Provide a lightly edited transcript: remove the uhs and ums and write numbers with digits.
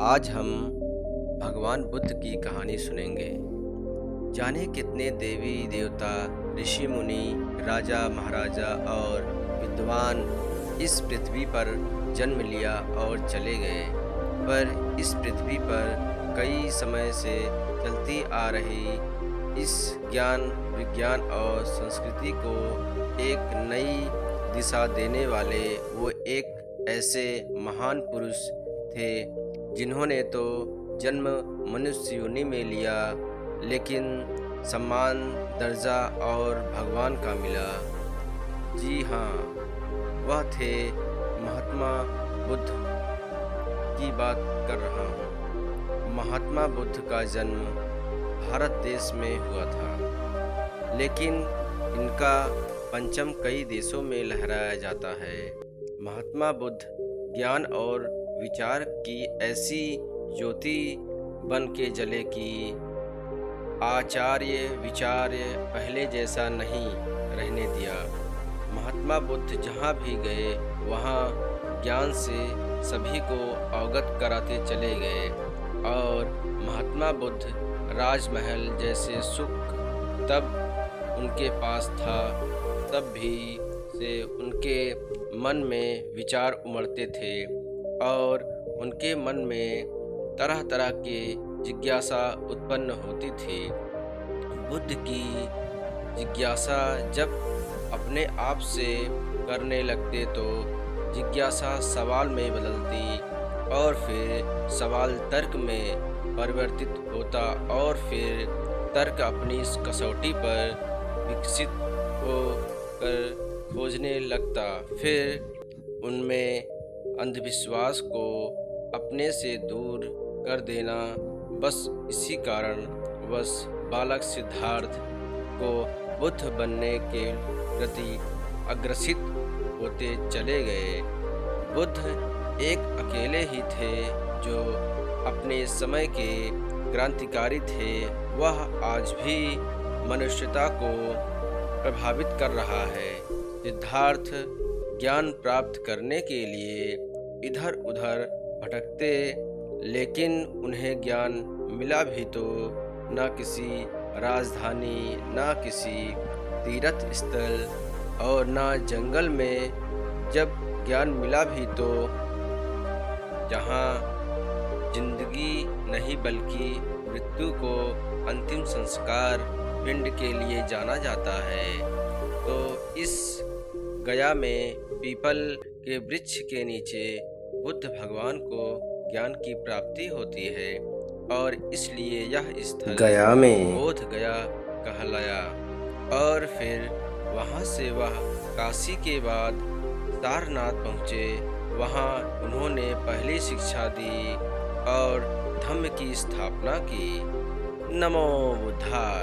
आज हम भगवान बुद्ध की कहानी सुनेंगे। जाने कितने देवी देवता, ऋषि मुनि, राजा महाराजा और विद्वान इस पृथ्वी पर जन्म लिया और चले गए, पर इस पृथ्वी पर कई समय से चलती आ रही इस ज्ञान, विज्ञान और संस्कृति को एक नई दिशा देने वाले वो एक ऐसे महान पुरुष थे जिन्होंने तो जन्म मनुष्य योनि में लिया, लेकिन सम्मान, दर्जा और भगवान का मिला। जी हाँ, वह थे महात्मा बुद्ध की बात कर रहा हूँ। महात्मा बुद्ध का जन्म भारत देश में हुआ था, लेकिन इनका पंचम कई देशों में लहराया जाता है। महात्मा बुद्ध ज्ञान और विचार की ऐसी ज्योति बन के जले कि आचार्य विचार्य पहले जैसा नहीं रहने दिया। महात्मा बुद्ध जहाँ भी गए वहाँ ज्ञान से सभी को अवगत कराते चले गए और महात्मा बुद्ध राजमहल जैसे सुख तब उनके पास था, तब भी से उनके मन में विचार उमड़ते थे और उनके मन में तरह तरह के जिज्ञासा उत्पन्न होती थी। बुद्ध की जिज्ञासा जब अपने आप से करने लगते तो जिज्ञासा सवाल में बदलती और फिर सवाल तर्क में परिवर्तित होता और फिर तर्क अपनी इस कसौटी पर विकसित हो कर खोजने लगता। फिर उनमें अंधविश्वास को अपने से दूर कर देना। बस इसी कारण बस बालक सिद्धार्थ को बुद्ध बनने के प्रति अग्रसित होते चले गए। बुद्ध एक अकेले ही थे जो अपने समय के क्रांतिकारी थे। वह आज भी मनुष्यता को प्रभावित कर रहा है। सिद्धार्थ ज्ञान प्राप्त करने के लिए इधर उधर भटकते, लेकिन उन्हें ज्ञान मिला भी तो न किसी राजधानी, न किसी तीर्थ स्थल और न जंगल में। जब ज्ञान मिला भी तो जहाँ जिंदगी नहीं बल्कि मृत्यु को अंतिम संस्कार पिंड के लिए जाना जाता है। तो इस गया में पीपल के वृक्ष के नीचे बुद्ध भगवान को ज्ञान की प्राप्ति होती है और इसलिए यह स्थल गया में बोध गया कहलाया। और फिर वहाँ से वह काशी के बाद सारनाथ पहुँचे। वहाँ उन्होंने पहली शिक्षा दी और धम्म की स्थापना की। नमो बुद्धाय।